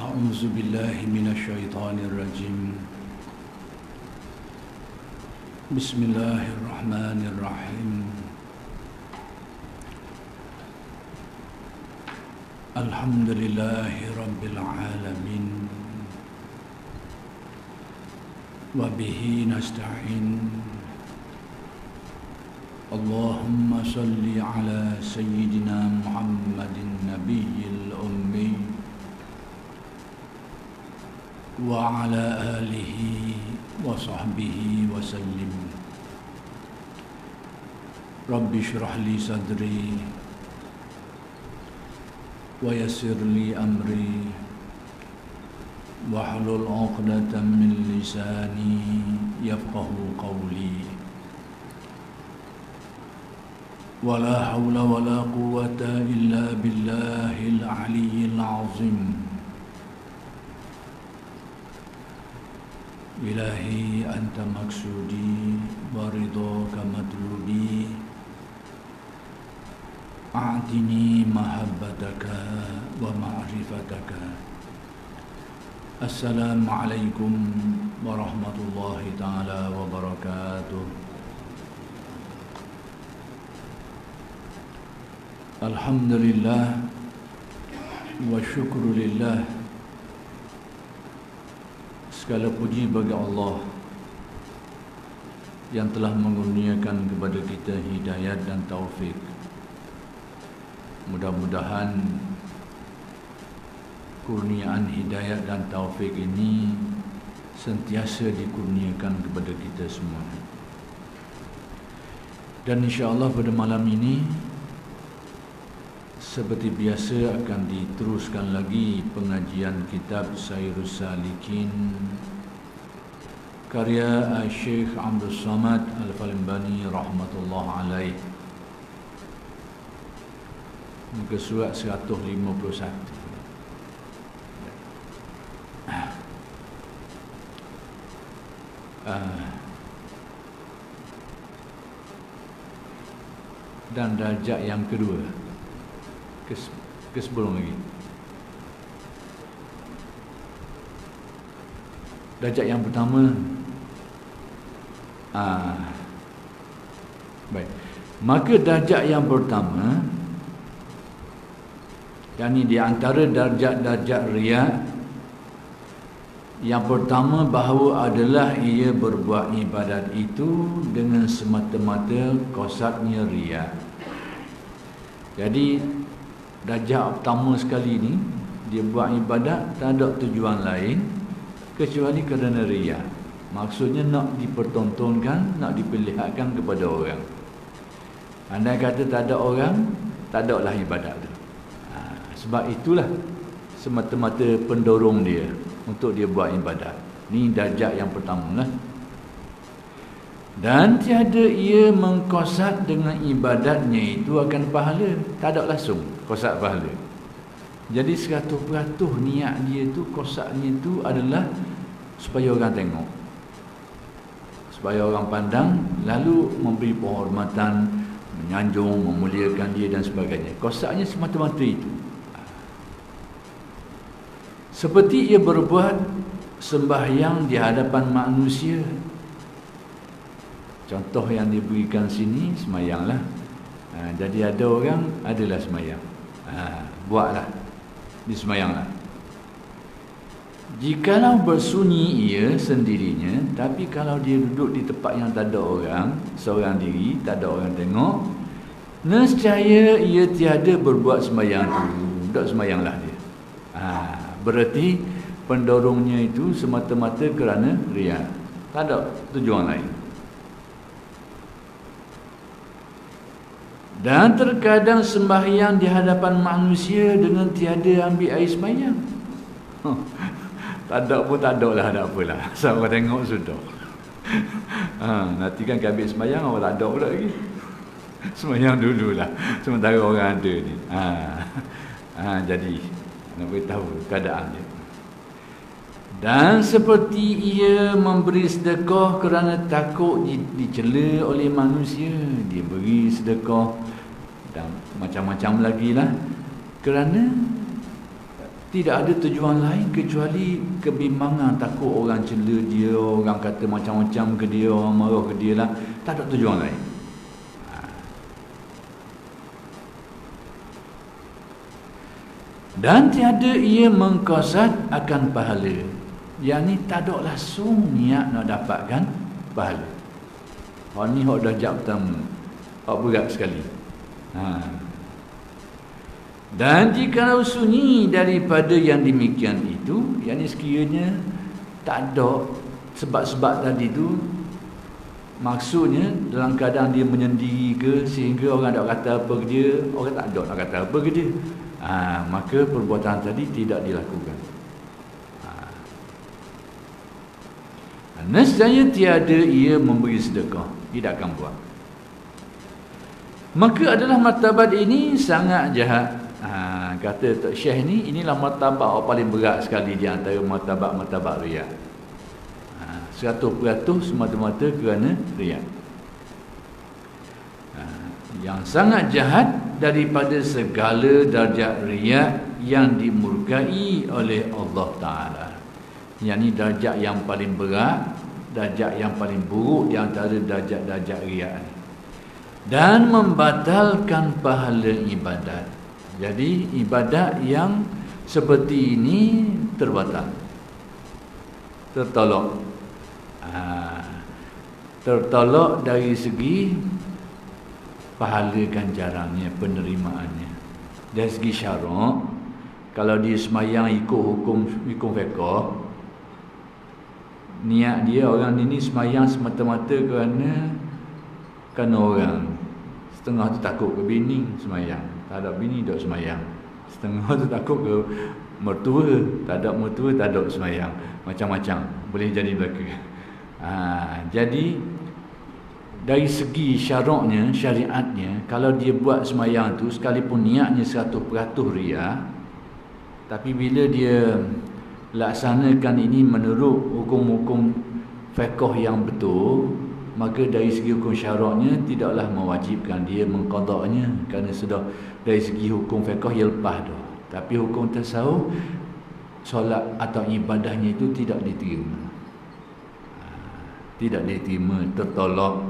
أعوذ بالله من الشيطان الرجيم بسم الله الرحمن الرحيم الحمد لله رب العالمين وبه نستعين اللهم صل على سيدنا محمد النبي الأمي وعلى آله وصحبه وسلم رب اشرح لي صدري ويسر لي أمري واحلل عقدة من لساني يفقه قولي ولا حول ولا قوة إلا بالله العلي العظيم إلهي أنت مقصودي ورضاك مطلوبي أعطني محبتك ومعرفتك السلام عليكم ورحمة الله تعالى وبركاته الحمد لله والشكر لله. Segala puji bagi Allah yang telah mengurniakan kepada kita hidayat dan taufik. Mudah-mudahan kurniaan hidayat dan taufik ini sentiasa dikurniakan kepada kita semua. Dan insya-Allah pada malam ini seperti biasa akan diteruskan lagi pengajian kitab Sairus Salikin karya Syekh Abdul Samad Al-Falembani rahmatullah alaih, muka surat 151. Dan darjat yang kedua ke sebelum lagi. Darjat yang pertama baik. Maka darjat yang pertama, yakni di antara darjat-darjat riya, yang pertama bahawa adalah ia berbuat ibadat itu dengan semata-mata qasadnya riya. Jadi darjat pertama sekali ni, dia buat ibadat tak ada tujuan lain kecuali kerana riya. Maksudnya nak dipertontonkan, nak diperlihatkan kepada orang. Andai kata tak ada orang, tak ada lah ibadat tu. Sebab itulah semata-mata pendorong dia untuk dia buat ibadat. Ni darjat yang pertama lah. Dan tiada ia mengqasad dengan ibadatnya itu akan pahala. Tak ada langsung qasad pahala. Jadi 100% niat dia tu, qasadnya itu adalah supaya orang tengok, supaya orang pandang, lalu memberi penghormatan, menyanjung, memuliakan dia dan sebagainya. Qasadnya semata-mata itu. Seperti ia berbuat sembahyang di hadapan manusia. Contoh yang diberikan sini, semayanglah. Jadi ada orang, adalah semayang. Buatlah, disemayanglah. Jikalau bersunyi ia sendirinya, tapi kalau dia duduk di tempat yang tak ada orang, seorang diri, tak ada orang tengok, nescaya ia tiada berbuat semayang tu. Tak semayanglah dia. Berarti pendorongnya itu semata-mata kerana riya. Tak ada tujuan lain. Dan terkadang sembahyang di hadapan manusia dengan tiada ambil air sembahyang. Tak ada pun tak ada lah, tak apalah. Asal orang tengok sudah. Nanti kan ambil sembahyang, orang tak ada pula lagi. Sembahyang dululah, sementara orang ada ni. Jadi nak beritahu keadaan dia. Dan seperti ia memberi sedekah kerana takut dicela oleh manusia, dia beri sedekah. Dan macam-macam lagi lah, kerana Tidak ada tujuan lain kecuali kebimbangan, takut orang cela dia, orang kata macam-macam ke dia, orang marah ke dia lah. Tak ada tujuan lain. Dan tiada ia mengkasat akan pahala. Yang ni tak ada langsung niat nak dapatkan pahala. Hak ni hak darjat pertama. Hak berat sekali. Dan jika sunyi daripada yang demikian itu, yang ni sekiranya tak ada sebab-sebab tadi tu, maksudnya dalam keadaan dia menyendiri ke sehingga orang tak kata apa ke dia, orang tak ada nak kata apa ke dia, maka perbuatan tadi tidak dilakukan. Nescaya tiada ia memberi sedekah, tidak akan buat. Maka adalah martabat ini sangat jahat. Kata Tok Syekh ni, inilah martabat yang paling berat sekali di antara martabat-martabat riya. 100% semata-mata kerana riya. Yang sangat jahat daripada segala darjat riya yang dimurkai oleh Allah Ta'ala. Yang ni darjat yang paling berat, darjat yang paling buruk di antara darjat-darjat riya ni. Dan membatalkan pahala ibadat. Jadi ibadat yang seperti ini terbatal, tertolak. Tertolak dari segi pahala ganjarannya, penerimaannya. Dari segi syarak, kalau dia semayang ikut hukum fiqh, niat dia orang ini semayang semata-mata kerana orang. Setengah tu takut ke bini semayang, tak ada bini dok semayang. Setengah tu takut ke mertua, tak ada mertua tak ada semayang. Macam-macam boleh jadi berlaku. Jadi dari segi syaraknya, syariatnya, kalau dia buat semayang tu sekalipun niatnya 100% riya, tapi bila dia laksanakan ini menurut hukum-hukum fiqh yang betul, maka dari segi hukum syaraknya tidaklah mewajibkan dia mengqadanya, kerana sudah dari segi hukum fiqh ia lepas dah. Tapi hukum tasawuf, solat atau ibadahnya itu tidak diterima. Tidak diterima, tertolak.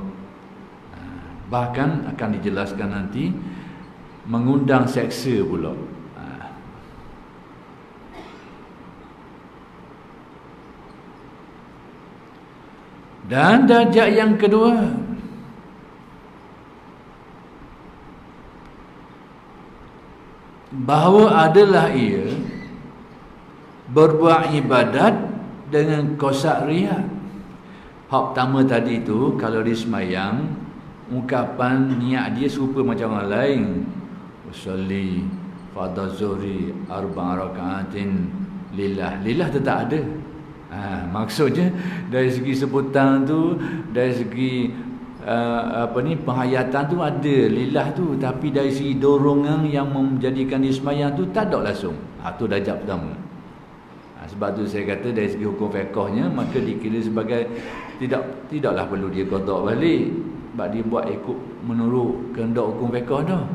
Bahkan akan dijelaskan nanti mengundang seksa pula. Dan darjat yang kedua, bahawa adalah ia berbuat ibadat dengan qasak riya. Hak pertama tadi tu, kalau dia semayang, ungkapan niat dia serupa macam orang lain. Usolli fardhu zuhri 4 rakaatin lillah. Lillah tetap ada. Maksudnya dari segi sebutan tu, dari segi penghayatan tu ada lillah tu, tapi dari segi dorongan yang menjadikan dia semayang tu tak ada langsung. Tu darjat pertama. Sebab tu saya kata dari segi hukum fiqhnya, maka dikira sebagai tidaklah perlu dia qada balik, sebab dia buat ikut menurut kehendak hukum fiqh dah.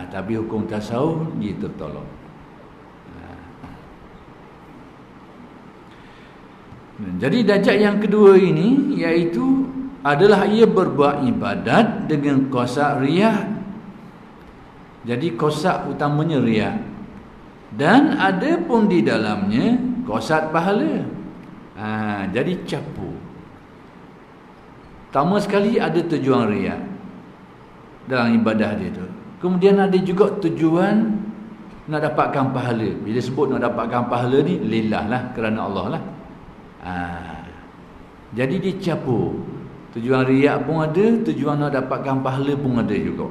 Tapi hukum tasawuf dia tertolak. Jadi darjat yang kedua ini, iaitu adalah ia berbuat ibadat dengan qasak riya. Jadi qasak utamanya riya, dan ada pun di dalamnya qasak pahala. Jadi campur. Pertama sekali ada tujuan riya dalam ibadah dia tu. Kemudian ada juga tujuan nak dapatkan pahala. Bila sebut nak dapatkan pahala ni, lillah lah, kerana Allah lah. Jadi dicampur. Tujuan riya pun ada, tujuan nak dapatkan pahala pun ada juga.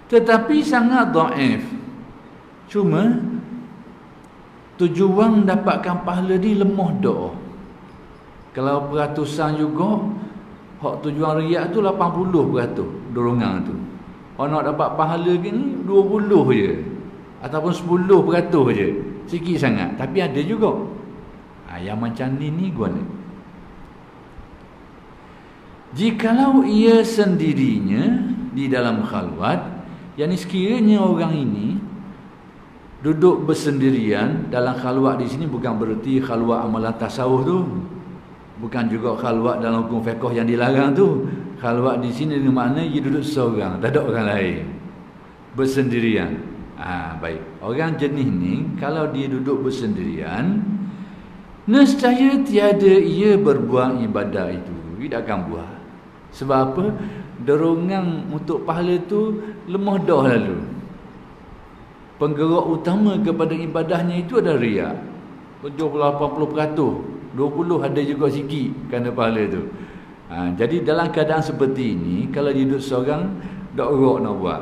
Tetapi sangat dhaif. Cuma tujuan dapatkan pahala ni lemah dah. Kalau peratusan juga, hak tujuan riya tu 80% dorongan tu. Kalau nak dapat pahala gini 20 je, ataupun 10% je. Sikit sangat, tapi ada juga. Yang macam ni guna. Jikalau ia sendirinya di dalam khalwat, yakni sekiranya orang ini Duduk bersendirian dalam khalwat di sini bukan bererti khalwat amalan tasawuf tu. Bukan juga khalwat dalam hukum fiqh yang dilarang tu. Khalwat di sini dengan makna dia duduk seorang, tak ada orang lain. Bersendirian. Baik. Orang jenis ni kalau dia duduk bersendirian, nescaya tiada ia berbuat ibadah itu. Dia tak akan buat. Sebab apa? Dorongan untuk pahala tu lemah dah lalu. Penggerak utama kepada ibadahnya itu adalah riak. 70-80%, 20 ada juga sikit kerana pahala tu. Jadi dalam keadaan seperti ini, kalau dia duduk seorang, tak erak nak buat.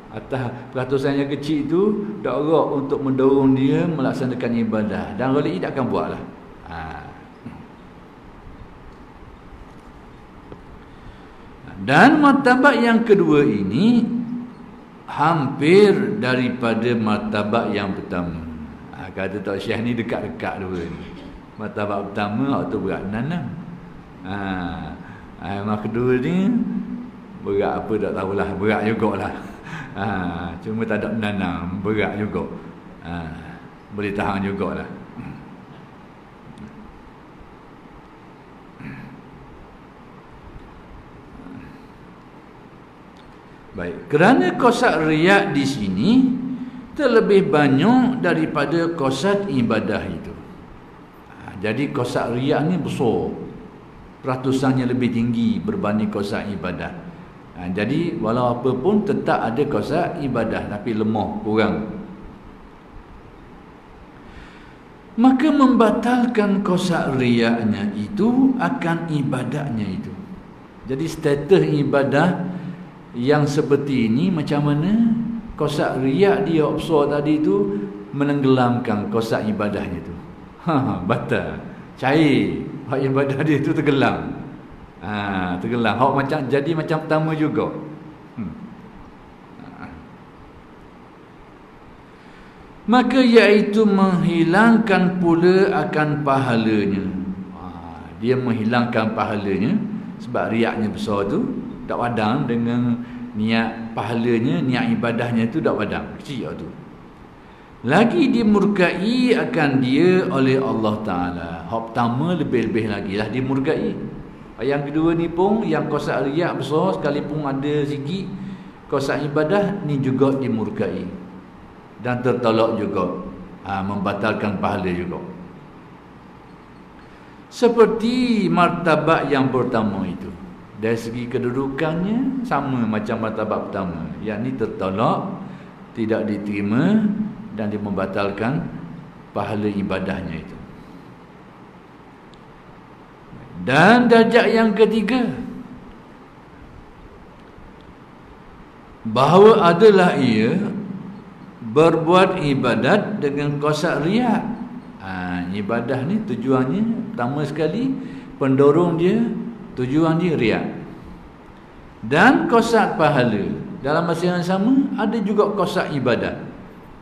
Atas peratusan yang kecil tu, tak erak untuk mendorong dia melaksanakan ibadah. Dan ghalib tak akan buat lah. Dan martabat yang kedua ini hampir daripada martabat yang pertama. Kata Tok Syekh ni dekat-dekat dua ni. Martabat pertama waktu berat nanam. Yang kedua ni berat apa tak tahulah, berat jugalah. Cuma tak ada menanam, berat juga. Boleh tahan jugalah. Baik, kerana qasad riak di sini terlebih banyak daripada qasad ibadah itu. Jadi qasad riak ni besar. Peratusannya lebih tinggi berbanding qasad ibadah. Jadi walau apa pun tetap ada qasad ibadah tapi lemah, kurang. Maka membatalkan qasad riaknya itu akan ibadahnya itu. Jadi status ibadah yang seperti ini macam mana qasad riak dia besar tadi tu menenggelamkan qasad ibadahnya tu. Batal. Cair. Hak ibadah dia tu tenggelam. Tenggelam. Hak macam jadi macam pertama juga. Maka iaitu menghilangkan pula akan pahalanya. Dia menghilangkan pahalanya sebab riaknya besar tu. Tak padang dengan niat pahalanya, niat ibadahnya itu tak padang. Kecil tu. Lagi dimurkai akan dia oleh Allah Ta'ala. Hak pertama lebih-lebih lagi lah dimurkai. Yang kedua ni pun, yang qasad riak besar sekalipun ada sikit qasad ibadah ni juga dimurkai. Dan tertolak juga. Membatalkan pahala juga. Seperti martabat yang pertama itu. Dari segi kedudukannya sama macam martabat pertama, yakni tertolak, tidak diterima dan dia membatalkan pahala ibadahnya itu. Dan darjat yang ketiga, bahawa adalah ia berbuat ibadat dengan qasad riak. Ibadah ni tujuannya pertama sekali pendorong dia, tujuan dia riak. Dan qasad pahala. Dalam masa yang sama ada juga qasad ibadah.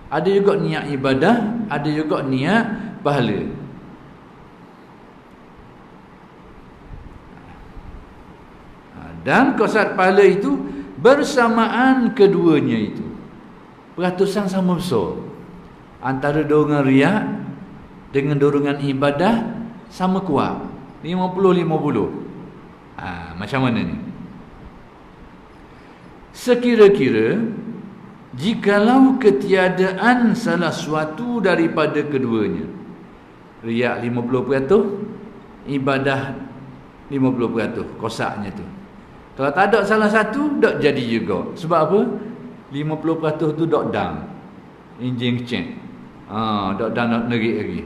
Ada juga niat ibadah, ada juga niat pahala. Dan qasad pahala itu bersamaan keduanya itu. Peratusan sama besar. Antara dorongan riak dengan dorongan ibadah sama kuat. 50-50. Macam mana ni? Sekira-kira jikalau ketiadaan salah suatu daripada keduanya, riak 50%, ibadah 50%, kosadnya tu. Kalau tak ada salah satu, tak jadi juga. Sebab apa? 50% tu tak dang. Enjin kecek. Tak dang nak nerik lagi.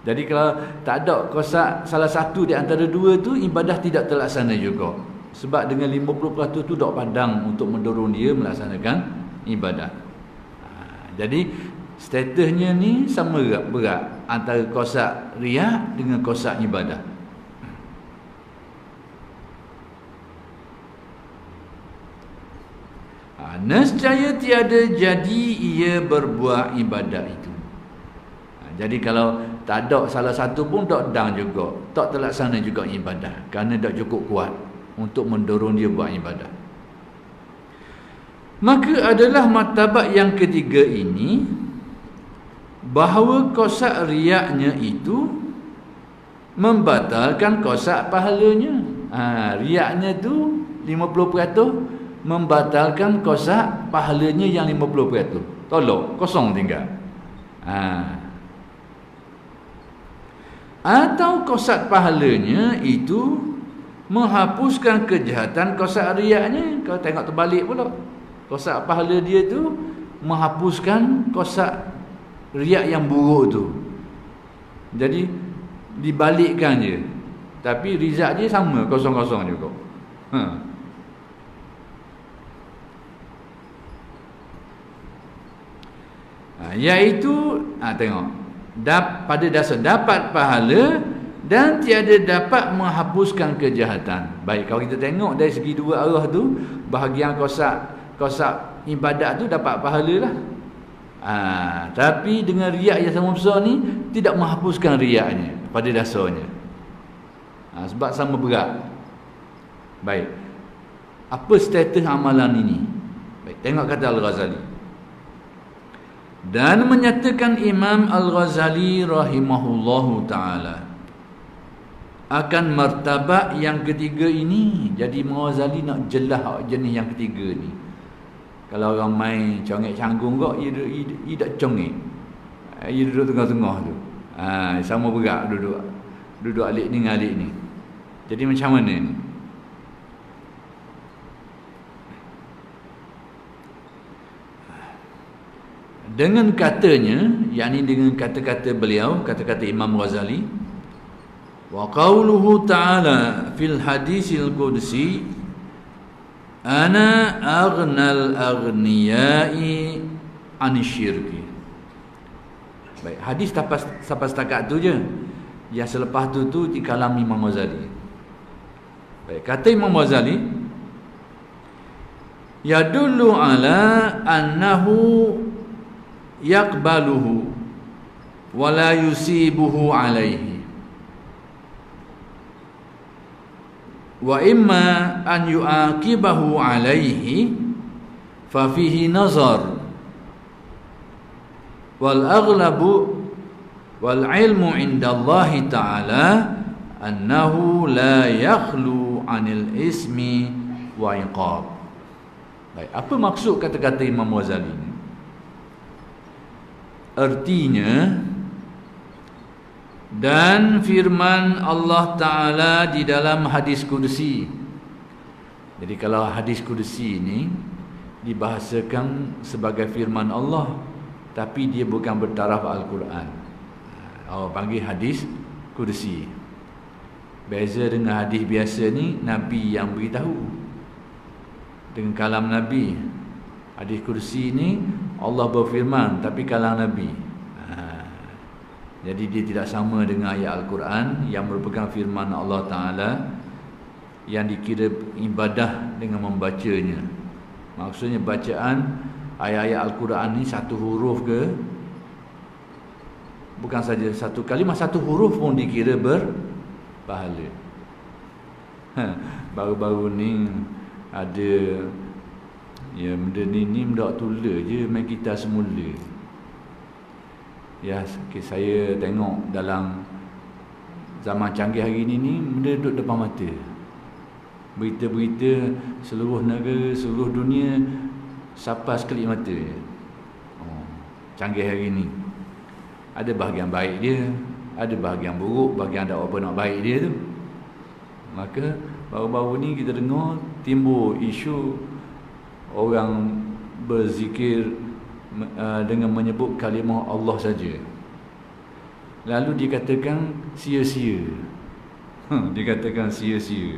Jadi kalau tak ada qasad salah satu di antara dua tu, ibadah tidak terlaksana juga. Sebab dengan 50% tu tak padang untuk mendorong dia melaksanakan ibadah. Jadi statusnya ni sama berat antara qasad riak dengan qasad ibadah. Nescaya tiada jadi ia berbuat ibadah itu. Jadi kalau tak ada salah satu pun tak dang juga, tak terlaksana juga ibadah, kerana tak cukup kuat untuk mendorong dia buat ibadah. Maka adalah martabat yang ketiga ini, bahawa kosak riaknya itu membatalkan kosak pahalanya. Riaknya tu 50%, membatalkan kosak pahalanya yang 50%. Tolak, kosong tinggal. Atau kosak pahalanya itu menghapuskan kejahatan kosak riaknya. Kalau tengok terbalik pula, kosak pahala dia tu menghapuskan kosak riak yang buruk tu. Jadi dibalikkan je, tapi rizak dia sama, kosong-kosong juga. Iaitu tengok, pada dasar dapat pahala dan tiada dapat menghapuskan kejahatan. Baik, kalau kita tengok dari segi dua arah tu, bahagian kosak ibadat tu dapat pahala lah. Tapi dengan riak yang sama besar ni tidak menghapuskan riaknya pada dasarnya. Sebab sama berat. Baik, apa status amalan ini? Baik, tengok kata Al-Ghazali. Dan menyatakan Imam Al-Ghazali rahimahullahu ta'ala akan martabat yang ketiga ini. Jadi Imam Ghazali nak jelas jenis yang ketiga ni. Kalau orang main congek canggung kok, ia tak congek. Ia duduk tengah-tengah tu. Sama berat duduk alik ni dengan alik ni. Jadi macam mana ni? Dengan katanya, yakni dengan kata-kata beliau, kata-kata Imam Ghazali, wa qauluhu ta'ala fil hadisil qudsi, ana aghnal aghniyai anisyirki. Baik, hadis sampai setakat tu je. Yang selepas tu di kalam Imam Ghazali. Baik, kata Imam Ghazali, yadullu ala annahu yaqbaluhu wa la yusibuhu alaihi, wa imma an yu'aqibahu alaihi fa fihi nazar, wal aghlabu wal ilmu indallahi ta'ala annahu la yakhlu anil ismi wa iqab. Baik, apa maksud kata-kata Imam Ghazali ni? Artinya, dan firman Allah Ta'ala di dalam hadis kursi. Jadi kalau hadis kursi ini dibahasakan sebagai firman Allah, tapi dia bukan bertaraf Al-Quran, panggil hadis kursi. Beza dengan hadis biasa ni, Nabi yang beritahu dengan kalam Nabi. Hadis kursi ni Allah berfirman, tapi kalam Nabi. Jadi dia tidak sama dengan ayat Al-Quran yang merupakan firman Allah Ta'ala, yang dikira ibadah dengan membacanya. Maksudnya bacaan ayat-ayat Al-Quran ni satu huruf ke, bukan saja satu kalimah, satu huruf pun dikira berpahala. Baru-baru ni ada benda ni mendak tula je main kita semula. Saya tengok dalam zaman canggih hari ni benda duduk depan mata. Berita-berita seluruh negara, seluruh dunia sapa sekelip mata je. Canggih hari ni. Ada bahagian baik dia, ada bahagian buruk, bahagian ada apa nak baik dia tu. Maka baru-baru ni kita dengar timbul isu orang berzikir dengan menyebut kalimah Allah saja, lalu dikatakan sia-sia. Dikatakan sia-sia.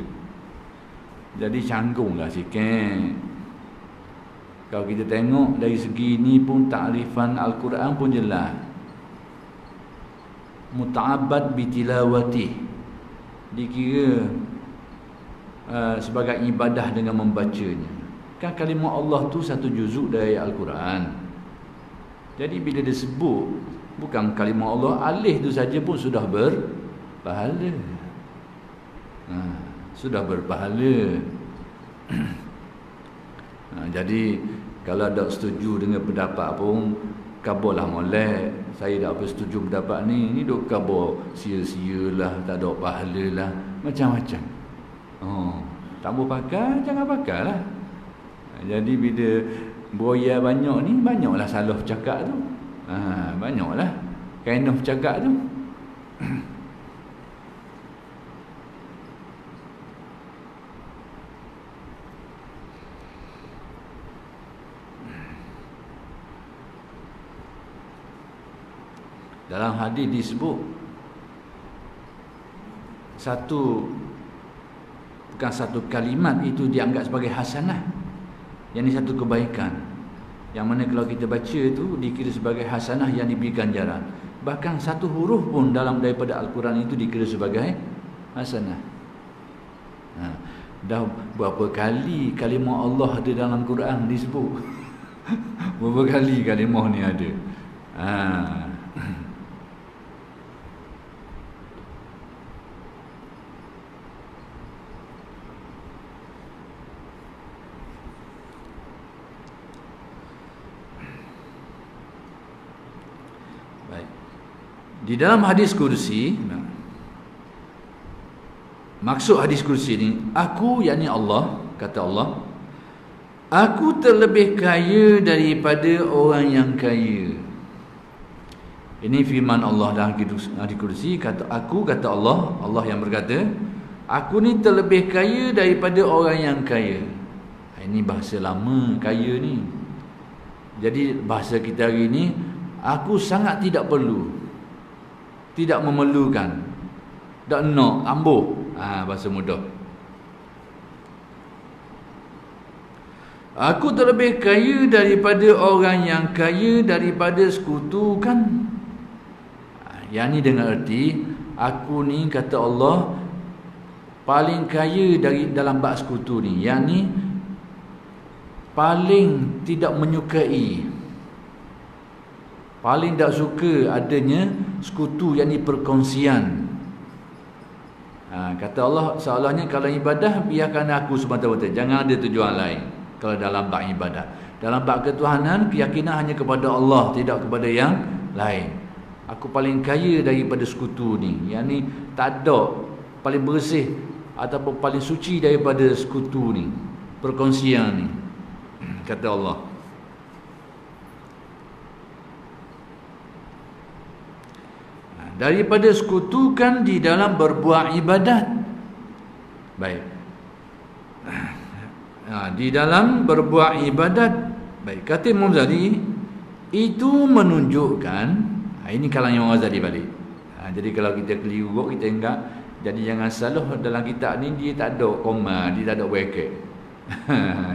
Jadi canggunglah sikit. Kalau kita tengok dari segi ni pun, takrifan Al-Quran pun jelas, muta'abbad bitilawati, dikira sebagai ibadah dengan membacanya. Kan kalimah Allah tu satu juzuk dari Al-Quran. Jadi bila disebut bukan kalimah Allah, alif tu saja pun sudah berpahala. Sudah berpahala. Jadi Kalau tak setuju dengan pendapat pun, kabarlah molek. Saya tak apa setuju pendapat ni duk kabar sia-sia lah, tak ada pahala lah, macam-macam. Tak mau pakai, jangan pakai lah. Jadi bila buaya banyak ni, banyaklah salah bercakap tu. Banyaklah kena bercakap tu. Dalam hadis disebut bukan satu kalimat itu dianggap sebagai hasanah. Yang ini satu kebaikan, yang mana kalau kita baca itu dikira sebagai hasanah yang diberi ganjaran. Bahkan satu huruf pun dalam daripada Al-Quran itu dikira sebagai hasanah. Dah berapa kali kalimah Allah ada dalam Quran disebut. Berapa kali kalimah ni ada. Di dalam hadis kursi, maksud hadis kursi ni, aku, yakni Allah, kata Allah, aku terlebih kaya daripada orang yang kaya. Ini firman Allah dalam hadis kursi, kata aku, kata Allah, Allah yang berkata, aku ni terlebih kaya daripada orang yang kaya. Ini bahasa lama, kaya ni. Jadi bahasa kita hari ni, aku sangat tidak perlu, tidak memerlukan, tak nak, ambuh. Bahasa mudah. Aku terlebih kaya daripada orang yang kaya daripada sekutu kan. Yang ni dengan erti, aku ni, kata Allah, paling kaya dari dalam bab sekutu ni. Yang ni paling tidak menyukai, paling tak suka adanya sekutu, yang ni perkongsian. Kata Allah, seolahnya kalau ibadah biarkan aku semata-mata, jangan ada tujuan lain. Kalau dalam bab ibadat, dalam bab ketuhanan, keyakinan hanya kepada Allah, tidak kepada yang lain. Aku paling kaya daripada sekutu ni. Yang ni tak ada paling bersih ataupun paling suci daripada sekutu ni, perkongsian ni, kata Allah. Daripada sekutukan di dalam berbuat ibadat. Baik. Di dalam berbuat ibadat. Baik, kata Imam Ghazali, itu menunjukkan, ini kalangan Imam Ghazali balik. Jadi kalau kita keliru, kita enggak. Jadi jangan salah, dalam kitab ni dia tak ada koma, dia tak ada bracket.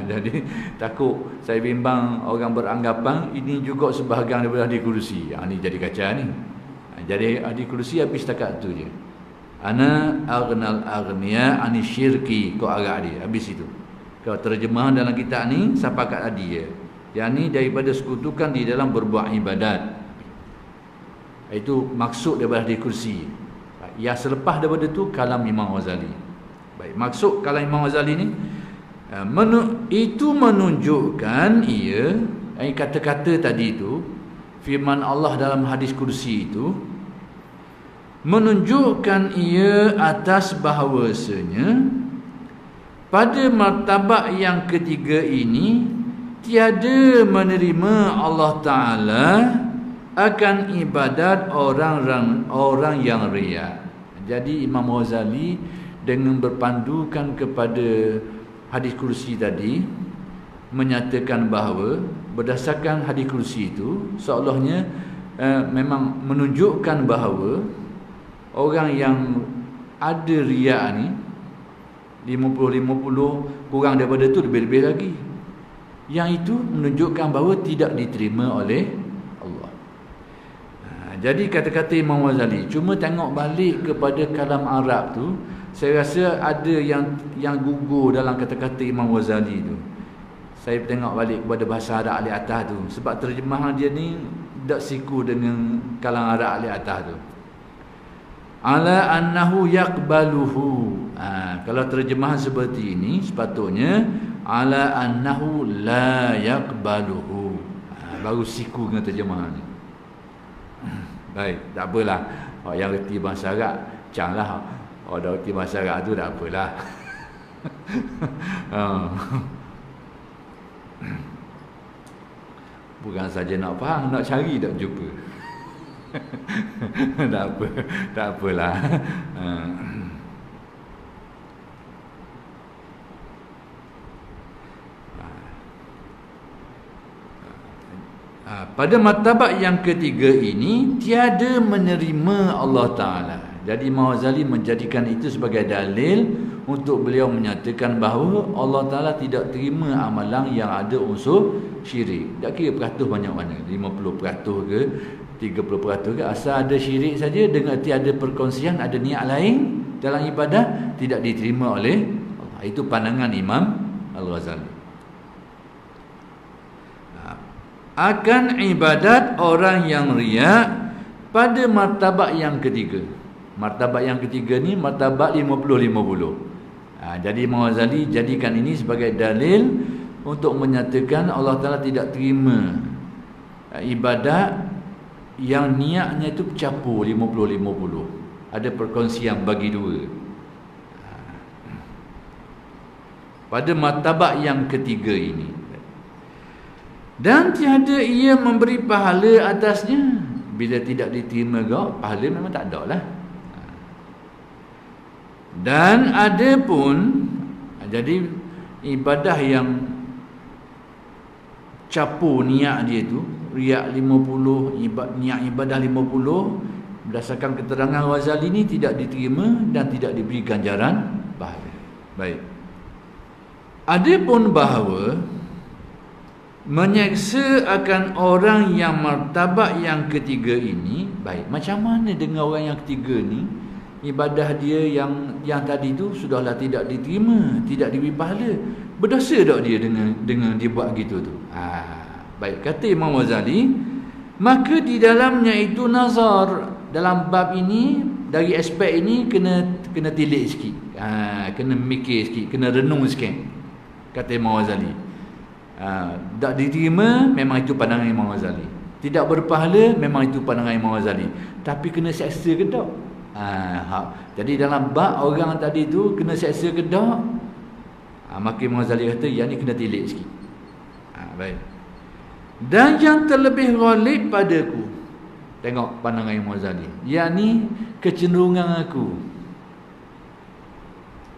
Jadi takut saya bimbang orang beranggapan ini juga sebahagian daripada hadis kursi. Ini jadi kacau ni. Jadi hadis kursi habis setakat tu je. Ana aghnal aghniya ani syirki, kau agak dia habis itu. Kalau terjemahan dalam kitab ni sepakat tadi ya. Yang ni daripada sekutukan di dalam berbuat ibadat. Itu maksud daripada hadis kursi. Yang selepas daripada tu kalam Imam Ghazali. Baik, maksud kalam Imam Ghazali ni itu menunjukkan ia, kata-kata tadi itu, firman Allah dalam hadis kursi itu menunjukkan ia atas bahawasanya pada martabat yang ketiga ini tiada menerima Allah Ta'ala akan ibadat orang yang riya. Jadi Imam Ghazali dengan berpandukan kepada hadis kursi tadi menyatakan bahawa berdasarkan hadis kursi itu seolahnya memang menunjukkan bahawa orang yang ada riak ni 50-50 kurang daripada tu lebih-lebih lagi, yang itu menunjukkan bahawa tidak diterima oleh Allah. Jadi kata-kata Imam Ghazali, cuma tengok balik kepada kalam Arab tu, saya rasa ada yang gugur dalam kata-kata Imam Ghazali tu. Saya tengok balik kepada bahasa Arab alik atas tu, sebab terjemahan dia ni tak siku dengan kalam Arab alik atas tu. Ala annahu yaqbaluhu. Kalau terjemahan seperti ini sepatutnya ala annahu la yaqbaluhu. Baru siku dengan terjemahan ni. Baik, tak apalah. Orang yang reti bahasa Arab, canglah. Orang dah reti bahasa Arab tu tak apalah. Bukan saja nak faham, nak cari tak jumpa. Tak apalah. Pada martabat yang ketiga ini tiada menerima Allah Ta'ala. Jadi Imam Ghazali menjadikan itu sebagai dalil untuk beliau menyatakan bahawa Allah Ta'ala tidak terima amalan yang ada unsur syirik. Tak kira peratus banyak mana, 50% ke 30% ke, asal ada syirik saja dengan tiada perkongsian, ada niat lain dalam ibadah, tidak diterima oleh Allah. Itu pandangan Imam Al-Ghazali. Akan ibadat orang yang riak pada martabat yang ketiga. Martabat yang ketiga ni martabat 50-50. Jadi Imam Ghazali jadikan ini sebagai dalil untuk menyatakan Allah Ta'ala tidak terima ibadat yang niatnya itu bercampur 50-50. Ada perkongsian bagi dua. Pada martabat yang ketiga ini. Dan tiada ia memberi pahala atasnya. Bila tidak diterima kau, pahala memang tak ada lah. Dan ada pun, jadi ibadah yang capur niat dia tu, riak 50, niat ibadah 50, berdasarkan keterangan Ghazali ni tidak diterima dan tidak diberi ganjaran pahala. Baik. Ada pun bahawa menyeksa akan orang yang martabat yang ketiga ini. Baik, macam mana dengan orang yang ketiga ni, ibadah dia yang tadi tu sudahlah tidak diterima, tidak diberi pahala, berdosa tak dia dengan dia buat gitu tu? Baik, kata Imam Ghazali, maka di dalamnya itu nazar. Dalam bab ini, dari aspek ini kena tilik sikit, kena mikir sikit, kena renung sikit. Kata Imam Ghazali, tak diterima, memang itu pandangan Imam Ghazali. Tidak berpahala, memang itu pandangan Imam Ghazali. Tapi kena seksa ke tak? Jadi dalam bab orang tadi tu kena seksa ke tak? Maka Imam Ghazali kata yang ni kena tilik sikit. Baik. Dan yang terlebih ghalib padaku, tengok pandangan Imam Ghazali, yang ni kecenderungan aku.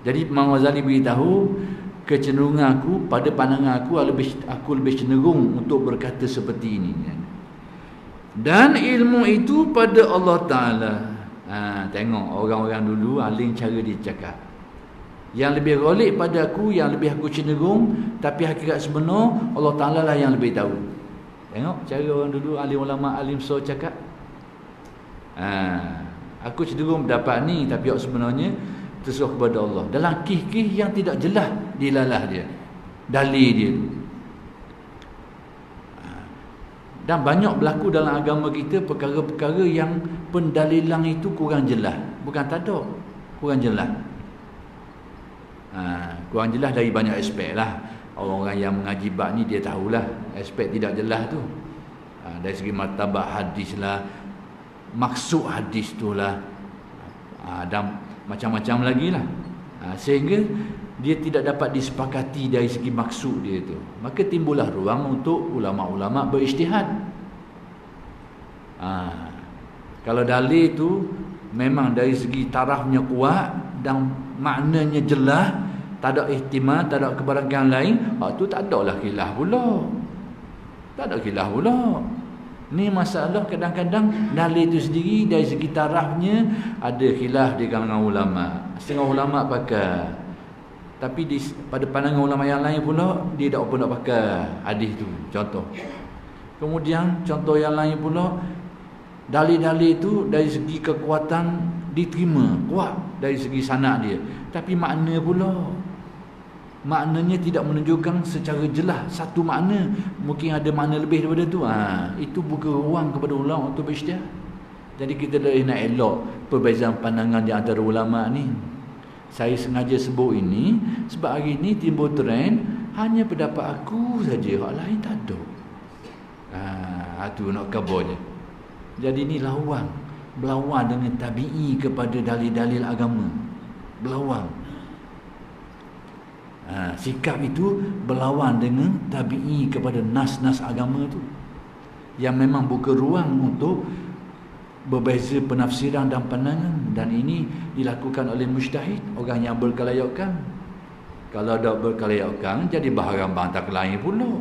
Jadi Imam Ghazali beritahu kecenderungan aku, pada pandangan aku lebih cenderung untuk berkata seperti ini. Dan ilmu itu pada Allah Ta'ala. Tengok orang-orang dulu alim cara dia cakap. Yang lebih ghalib pada aku, yang lebih aku cenderung, tapi hakikat sebenar Allah Ta'ala lah yang lebih tahu. Tengok cara orang dulu, alim ulama, alim so cakap. Aku cenderung mendapat ni, tapi sebenarnya terserah kepada Allah. Dalam kih-kih yang tidak jelas dilalah dia, dalil dia. Dan banyak berlaku dalam agama kita perkara-perkara yang pendalilan itu kurang jelas. Bukan tak ada, kurang jelas. Kurang jelas dari banyak aspek lah. Orang-orang yang mengaji bab ni dia tahulah aspek tidak jelas tu. Dari segi martabat hadis lah, maksud hadis tu lah, dan macam-macam lagi lah. Sehingga dia tidak dapat disepakati dari segi maksud dia tu. Maka timbullah ruang untuk ulama-ulama berijtihad. Kalau dalil tu memang dari segi tarafnya kuat dan maknanya jelas, tak ada ihtimal, tak ada kebarangkaian lain, tu tak ada lah khilaf pula. Tak ada khilaf pula. Ni masalah kadang-kadang dalil itu sendiri dari segi tarafnya ada khilaf di kalangan ulama. Setengah ulama pakai, tapi pada pandangan ulama yang lain pula dia tak apa nak pakai hadis tu, contoh. Kemudian contoh yang lain pula, dalil-dalil itu dari segi kekuatan diterima, kuat dari segi sanad dia, tapi makna pula, maknanya tidak menunjukkan secara jelas satu makna, mungkin ada makna lebih daripada tu. Itu buka ruang kepada ulama untuk berijtihad. Jadi kita dah nak elok perbezaan pandangan di antara ulama ni. Saya sengaja sebut ini sebab hari ini timbul trend hanya pendapat aku saja, orang lain tak ada. Itu nak kabarnya. Jadi ni berlawan dengan tabi'i kepada dalil-dalil agama. Berlawan. Sikap itu berlawan dengan tabi'i kepada nas-nas agama tu, yang memang buka ruang untuk berbeza penafsiran dan pandangan. Dan ini dilakukan oleh mujtahid, orang yang berkelayakan. Kalau tak berkelayakan, jadi bahagian bantah lain pula.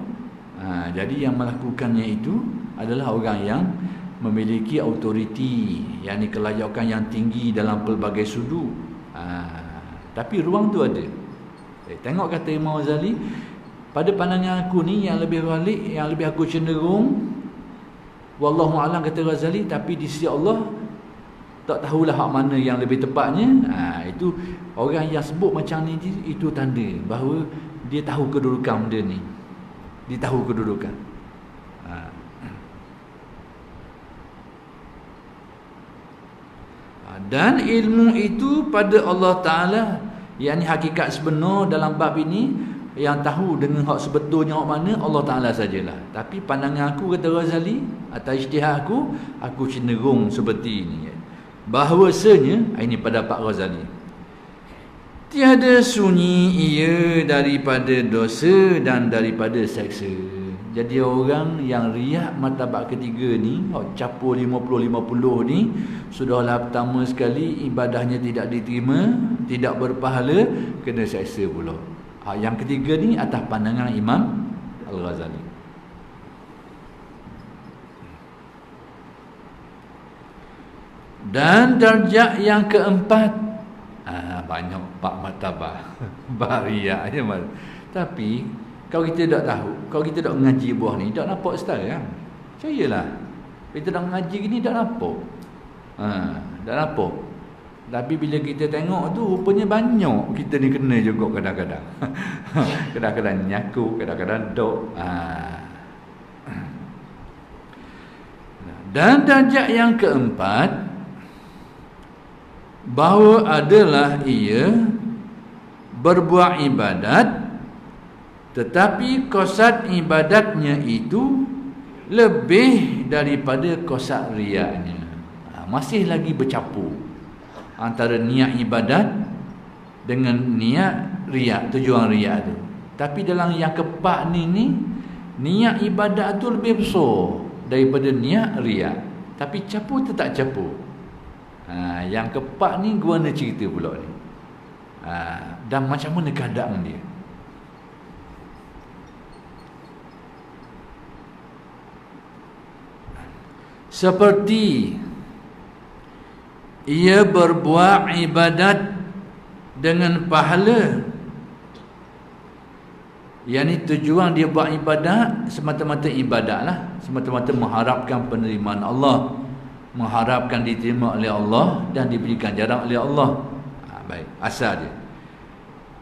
Jadi yang melakukannya itu adalah orang yang memiliki autoriti, yakni kelayakan yang tinggi dalam pelbagai sudut. Tapi ruang tu ada. Tengok kata Imam Ghazali, pada pandangan aku ni yang lebih balik, yang lebih aku cenderung, wallahu a'lam kata Ghazali, tapi di sisi Allah tak tahulah hak mana yang lebih tepatnya. Itu orang yang sebut macam ni, itu tanda bahawa dia tahu kedudukan benda ni. Dia tahu kedudukan. Dan ilmu itu pada Allah Ta'ala, yang ni hakikat sebenar dalam bab ini, yang tahu dengan hak sebetulnya hak mana Allah Ta'ala sajalah. Tapi pandangan aku, kata Ghazali, atas ijtihad aku cenderung seperti ini, bahawasanya, ini pendapat Ghazali, tiada sunyi ia daripada dosa dan daripada seksa. Jadi orang yang riak martabat ketiga ni, capur 50-50 ni, sudahlah pertama sekali ibadahnya tidak diterima, tidak berpahala, kena seksa pula. Yang ketiga ni atas pandangan Imam Al-Ghazali. Dan darjah yang keempat, banyak 4 martabat bariak je. Tapi kalau kita tak tahu, kalau kita tak mengaji buah ni, tak nampak sekarang. Percayalah, kita tak mengaji gini tak nampak. Tak nampak. Tapi bila kita tengok tu, rupanya banyak kita ni kena juga kadang-kadang. Kadang-kadang nyaku, kadang-kadang dok. Dan darjah yang keempat, bahawa adalah ia berbuat ibadat, tetapi qasad ibadatnya itu lebih daripada qasad riaknya. Masih lagi bercampur antara niat ibadat dengan niat riak, tujuan riak tu. Tapi dalam yang keempat ni niat ibadat tu lebih besar daripada niat riak. Tapi campur tetap campur. Yang keempat ni gua nak cerita pula ni. Dan macam mana keadaan dia? Seperti ia berbuat ibadat dengan pahala, yakni tujuan dia buat ibadat semata-mata ibadat lah, semata-mata mengharapkan penerimaan Allah, mengharapkan diterima oleh Allah dan diberikan jarak oleh Allah. Baik, asal dia.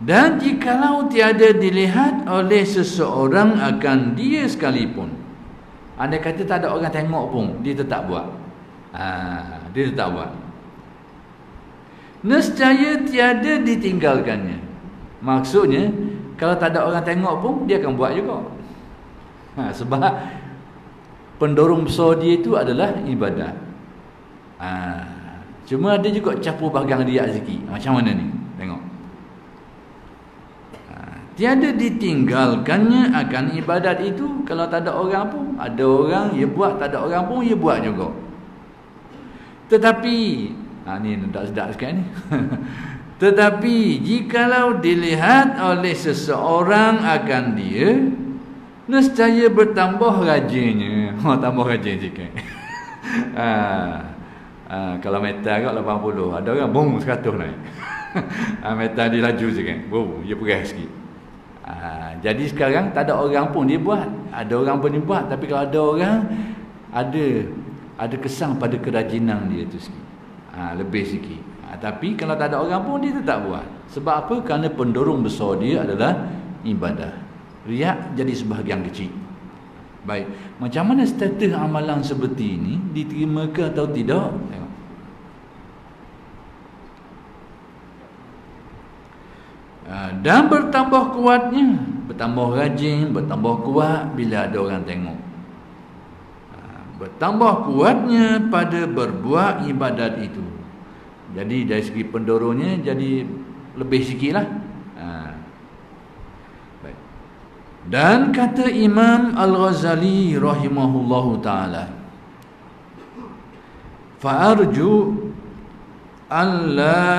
Dan jikalau tiada dilihat oleh seseorang akan dia sekalipun, andai kata tak ada orang tengok pun, dia tetap buat. Dia tetap buat. Nescaya tiada ditinggalkannya. Maksudnya, kalau tak ada orang tengok pun, dia akan buat juga. Sebab pendorong besar dia itu adalah ibadat. Cuma ada juga campur bahagian riak sikit. Macam mana ni? Tengok. Tiada ditinggalkannya akan ibadat itu. Kalau tak ada orang pun, ada orang ia buat, tak ada orang pun ia buat juga. Tetapi ni tak sedap sikit ni. Tetapi jikalau dilihat oleh seseorang akan dia, nescaya bertambah rajinnya. Tambah rajin sikit. Kalau metal kat 80, ada orang boom 100 naik. Metal dia laju sikit, boom, dia perah sikit. Jadi sekarang tak ada orang pun dia buat, ada orang pun dia buat. Tapi kalau ada orang, ada kesan pada kerajinan dia tu sikit, lebih sikit. Tapi kalau tak ada orang pun dia tetap buat. Sebab apa? Kerana pendorong besar dia adalah ibadah. Riak jadi sebahagian kecil. Baik, macam mana status amalan seperti ini, diterima ke atau tidak? Tengok. Dan bertambah bertambah rajin, bertambah kuat bila ada orang tengok. Bertambah kuatnya pada berbuat ibadat itu. Jadi dari segi pendorongnya jadi lebih sikit lah. Baik. Dan kata Imam Al-Ghazali rahimahullahu ta'ala, fa'arju an la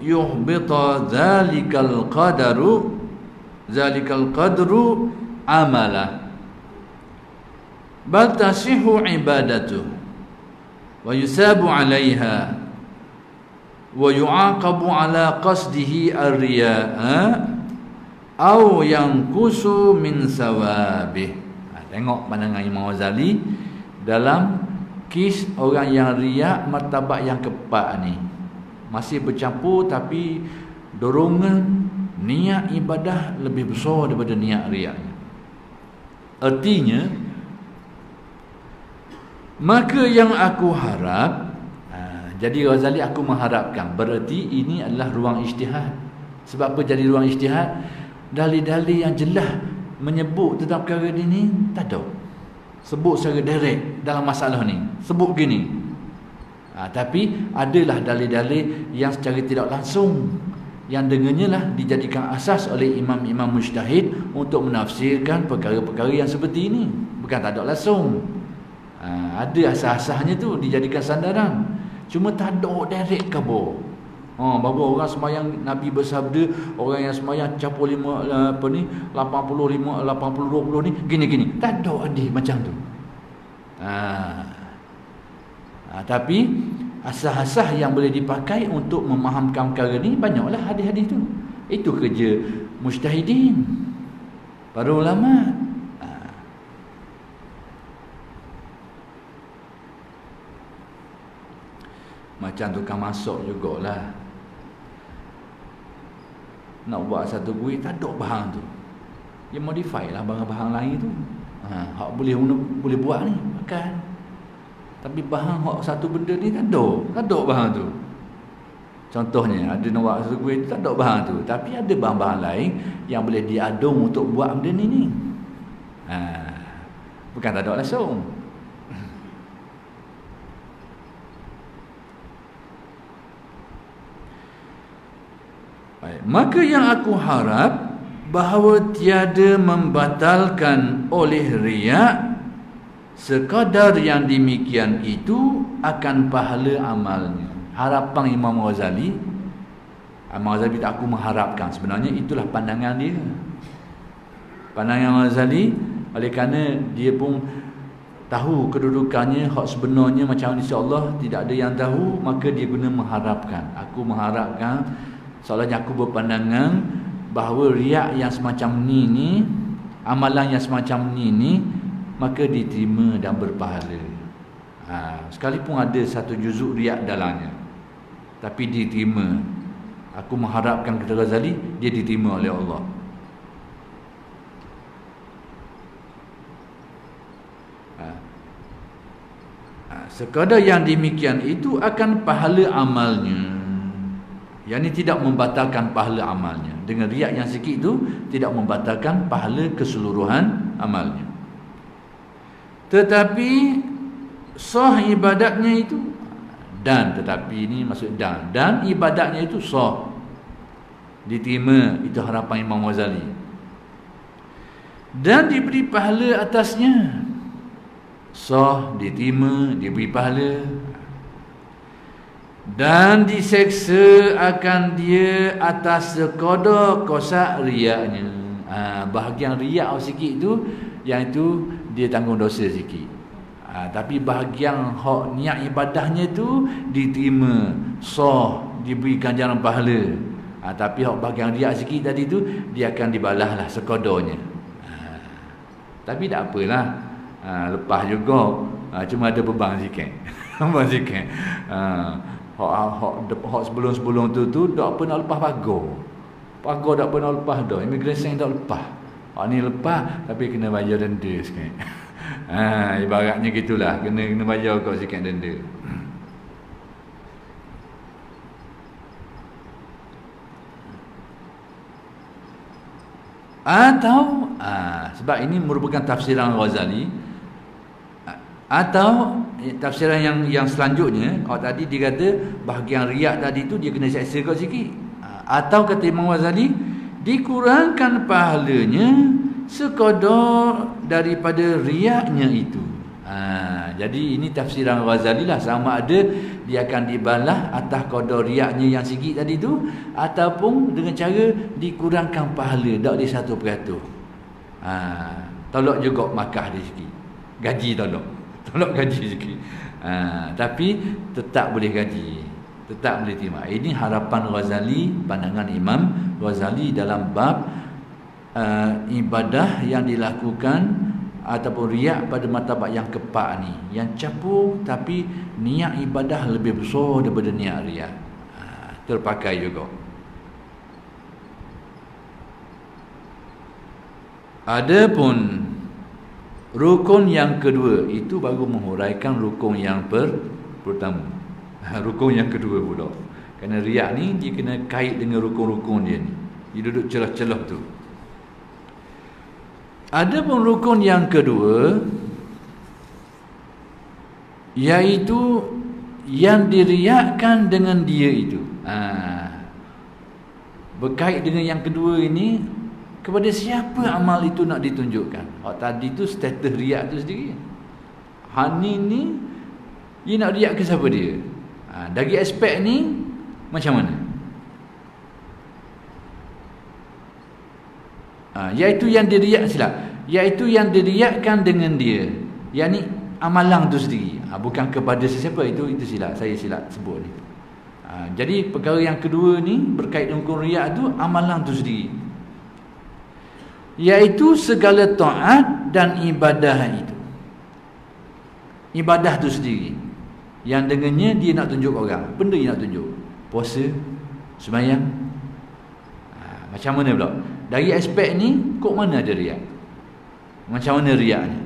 yuhbita zalikal qadru amala bal tasihu ibadatuh wa yusabu alaiha wa yu'aqabu ala qasdihi ar-riya'a aw yanqusu min sawabih. Tengok pandangan Imam Ghazali dalam kes orang yang riak martabat yang keempat ni. Masih bercampur tapi dorongan niat ibadah lebih besar daripada niat riaknya. Artinya, maka yang aku harap, jadi Ghazali aku mengharapkan, berarti ini adalah ruang ijtihad. Sebab apa jadi ruang ijtihad? Dalil-dalil yang jelas menyebut tentang perkara ini tak ada. Sebut secara direct dalam masalah ni, sebut gini. Tapi adalah dalil-dalil yang secara tidak langsung, yang dengannya lah dijadikan asas oleh imam-imam mujtahid untuk menafsirkan perkara-perkara yang seperti ini. Bukan tak ada langsung. Ada asas-asasnya tu dijadikan sandaran. Cuma tak ada direct khabar. Bahawa orang semayang Nabi bersabda, orang yang semayang capur 80 20 ni gini-gini. Tak ada hadis macam tu. Tapi asas-asas yang boleh dipakai untuk memahamkan perkara ni banyaklah hadis-hadis tu. Itu kerja mujtahidin, para ulama. Macam tukang masak jugalah, nak buat satu kuih tak ada bahan tu, dia modify lah bahan-bahan lain tu. Hak boleh buat ni makan, tapi bahan hak satu benda ni tak ada bahan tu. Contohnya ada nak buat satu kuih tak ada bahan tu, tapi ada bahan-bahan lain yang boleh diadung untuk buat benda ni. Bukan tak ada langsung. Baik. Maka yang aku harap bahawa tiada membatalkan oleh riak, sekadar yang demikian itu akan pahala amalnya. Harapan Imam Ghazali, tak aku mengharapkan, sebenarnya itulah pandangan dia. Pandangan Ghazali, oleh kerana dia pun tahu kedudukannya, hak sebenarnya macam insya-Allah tidak ada yang tahu, maka dia guna mengharapkan. Aku mengharapkan, soalnya aku berpandangan bahawa riak yang semacam ni, amalan yang semacam ni maka diterima dan berpahala. Sekalipun ada satu juzuk riak dalamnya, tapi diterima. Aku mengharapkan kata Ghazali, dia diterima oleh Allah. Sekadar yang demikian itu akan pahala amalnya. Yang ini tidak membatalkan pahala amalnya. Dengan riak yang sikit itu tidak membatalkan pahala keseluruhan amalnya. Tetapi sah ibadatnya itu, tetapi ini maksud dan ibadatnya itu sah, diterima. Itu harapan Imam Ghazali. Dan diberi pahala atasnya. Sah, diterima, diberi pahala. Dan diseksa akan dia atas sekadar kosak riaknya. Bahagian riak sikit tu, yang itu dia tanggung dosa sikit. Tapi bahagian hak niat ibadahnya tu diterima, sah, diberi ganjaran pahala. Tapi hak bahagian riak sikit tadi tu, dia akan dibalas lah sekadarnya. Tapi tak apalah, lepas juga. Cuma ada beban sikit. Beban sikit. Hak sebelum-sebelum tu tak pernah lepas pagar. Pagar tak pernah lepas dah. Immigration tak lepas. Hak ni lepas tapi kena bayar denda sikit. Ibaratnya gitulah, kena bayar kau sikit denda. Atau sebab ini merupakan tafsiran Ghazali, atau tafsiran yang selanjutnya, kalau tadi dia kata bahagian riak tadi tu dia kena seksa kau sikit, atau kata Imam Ghazali dikurangkan pahalanya sekadar daripada riaknya itu. Jadi ini tafsiran Ghazali lah, sama ada dia akan dibalas atas kadar riaknya yang sikit tadi tu, ataupun dengan cara dikurangkan pahala, tak di 1%. Tolak juga makah dia sikit, gaji tolak gaji sikit, tapi tetap boleh gaji, tetap boleh terima. Ini harapan Ghazali, pandangan Imam Ghazali dalam bab ibadah yang dilakukan ataupun riak pada martabat yang keempat ni, yang campur tapi niat ibadah lebih besar daripada niat riak, terpakai juga. Adapun rukun yang kedua itu baru menghuraikan rukun yang pertama. Rukun yang kedua pula, kerana riak ni dia kena kait dengan rukun-rukun dia ni, dia duduk celah-celah tu. Adapun rukun yang kedua, iaitu yang diriakkan dengan dia itu, berkait dengan yang kedua ini, kepada siapa amal itu nak ditunjukkan. Tadi tu status riak tu sendiri, Hani ni dia nak riak ke siapa dia, dari aspek ni macam mana? Iaitu yang diriak, iaitu yang diriakkan dengan dia, yakni amalan tu sendiri, bukan kepada sesiapa. Itu silap, saya silap sebut ni. Jadi perkara yang kedua ni berkait dengan rukun riak tu, amalan tu sendiri, iaitu segala taat dan ibadah itu. Ibadah tu sendiri yang dengannya dia nak tunjuk orang, benda dia nak tunjuk, puasa, sembahyang. Macam mana pula? Dari aspek ni, kok mana ada riak? Macam mana riaknya?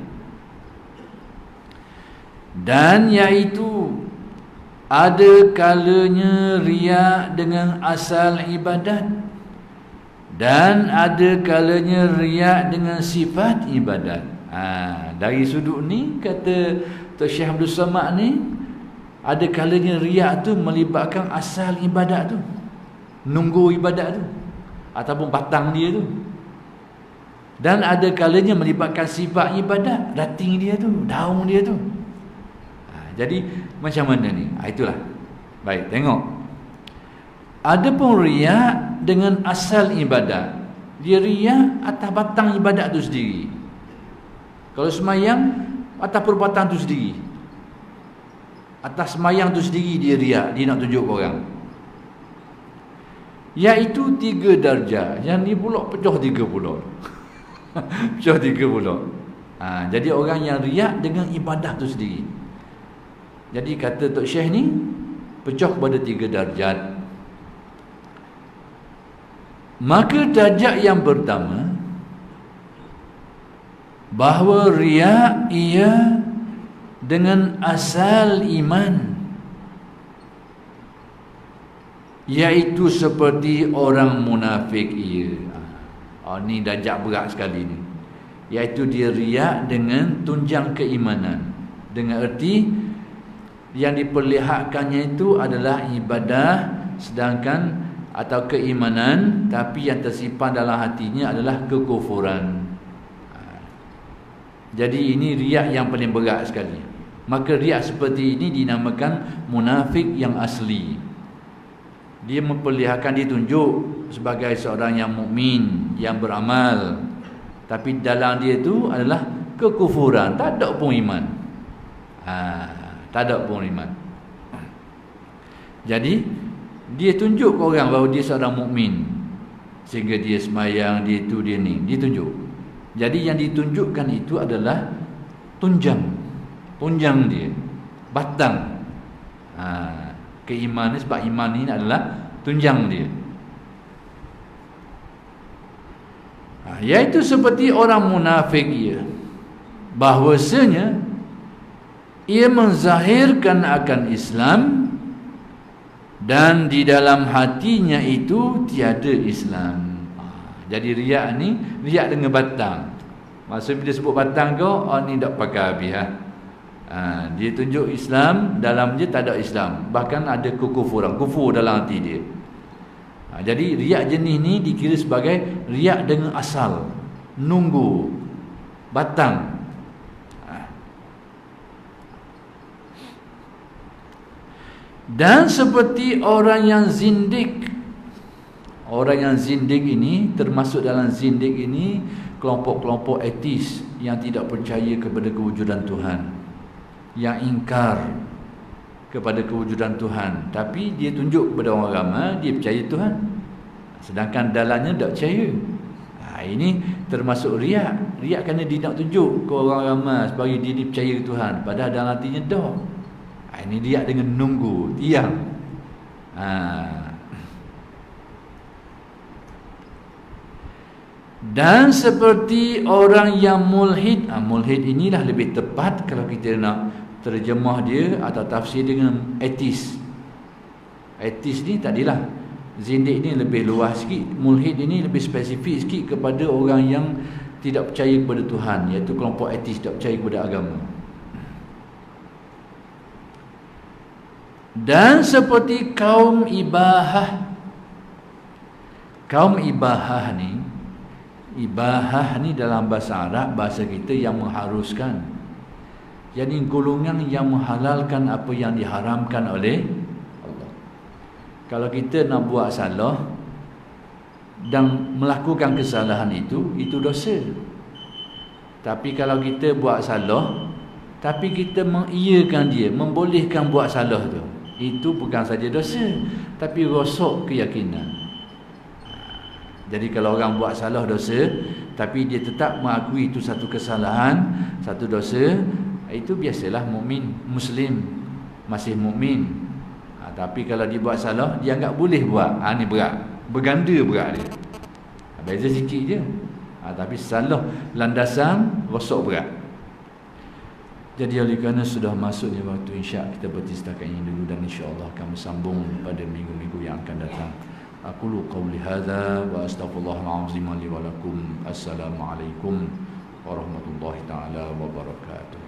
Dan iaitu ada kalanya riak dengan asal ibadat, dan ada kalanya riak dengan sifat ibadat. Dari sudut ni, kata Tok Syekh Abdul Samad ni, ada kalanya riak tu melibatkan asal ibadat tu, nunggu ibadat tu, ataupun batang dia tu. Dan ada kalanya melibatkan sifat ibadat, rating dia tu, daun dia tu. Jadi macam mana ni? Itulah. Baik, tengok. Adapun riak dengan asal ibadat, dia riak atas batang ibadat tu sendiri. Kalau semayang, atas perbuatan tu sendiri, atas semayang tu sendiri dia riak, dia nak tunjuk orang. Iaitu 3 darjah. Yang ni pula pecah 3 pula. Pecah 3 pula. Jadi orang yang riak dengan ibadah tu sendiri. Jadi kata Tok Syekh ni, pecah kepada 3 darjat. Maka darjat yang pertama, bahawa riak ia dengan asal iman, iaitu seperti orang munafik ia. Ni darjat berat sekali ni. Iaitu dia riak dengan tunjang keimanan, dengan erti yang diperlihatkannya itu adalah ibadah, sedangkan atau keimanan, tapi yang tersimpan dalam hatinya adalah kekufuran. Jadi ini riak yang paling berat sekali. Maka riak seperti ini dinamakan munafik yang asli. Dia memperlihatkan, dia tunjuk sebagai seorang yang mukmin, yang beramal, tapi dalam dia itu adalah kekufuran, tak ada pun iman. Tak ada pun iman. Jadi dia tunjuk ke orang bahawa dia seorang mukmin, sehingga dia semayang, dia itu, dia ni, dia tunjuk. Jadi yang ditunjukkan itu adalah tunjang dia, batang keimanan, sebab iman ini adalah tunjang dia. Iaitu seperti orang munafik ia, bahwasanya ia menzahirkan akan Islam, dan di dalam hatinya itu tiada Islam. Jadi riak ni, riak dengan batang. Maksud bila sebut batang kau, oh ni tak pakai habis dia tunjuk Islam, dalam je tak ada Islam. Bahkan ada kekufuran, kufur dalam hati dia. Jadi riak jenis ni dikira sebagai riak dengan asal, nunggu, batang. Dan seperti orang yang zindik. Orang yang zindik ini, termasuk dalam zindik ini kelompok-kelompok etis yang tidak percaya kepada kewujudan Tuhan, yang ingkar kepada kewujudan Tuhan, tapi dia tunjuk kepada orang ramai dia percaya Tuhan, sedangkan dalamnya tak percaya. Ini termasuk riak. Riak kerana dia nak tunjuk ke orang ramai sebagai dia ni percaya Tuhan, padahal dalam hatinya tak. Ini riak dengan nunggu, tiang. Dan seperti orang yang mulhid. Mulhid inilah lebih tepat kalau kita nak terjemah dia atau tafsir dengan etis. Etis ni tadilah, zindik ni lebih luas sikit, mulhid ini lebih spesifik sikit kepada orang yang tidak percaya kepada Tuhan, iaitu kelompok etis, tak percaya kepada agama. Dan seperti kaum ibahah. Kaum ibahah ni, ibahah ni dalam bahasa Arab, bahasa kita yang mengharuskan. Jadi golongan yang menghalalkan apa yang diharamkan oleh Allah. Kalau kita nak buat salah dan melakukan kesalahan itu dosa. Tapi kalau kita buat salah tapi kita mengiyakan dia, membolehkan buat salah tu, itu bukan saja dosa, tapi rosak keyakinan. Jadi kalau orang buat salah dosa, tapi dia tetap mengakui itu satu kesalahan, satu dosa, itu biasalah mukmin, Muslim, masih mukmin. Tapi kalau dia buat salah, dia anggap boleh buat. Ni berat, berganda berat dia. Beza sikit je. Tapi salah landasan, rosak berat. Jadi oleh kerana sudah masuknya waktu isyak, kita berhenti setakat ini dulu, dan insya-Allah kami sambung pada minggu-minggu yang akan datang. Aqulu qawli hadza wa astaghfirullahal azim li wa lakum. Assalamualaikum warahmatullahi taala wabarakatuh.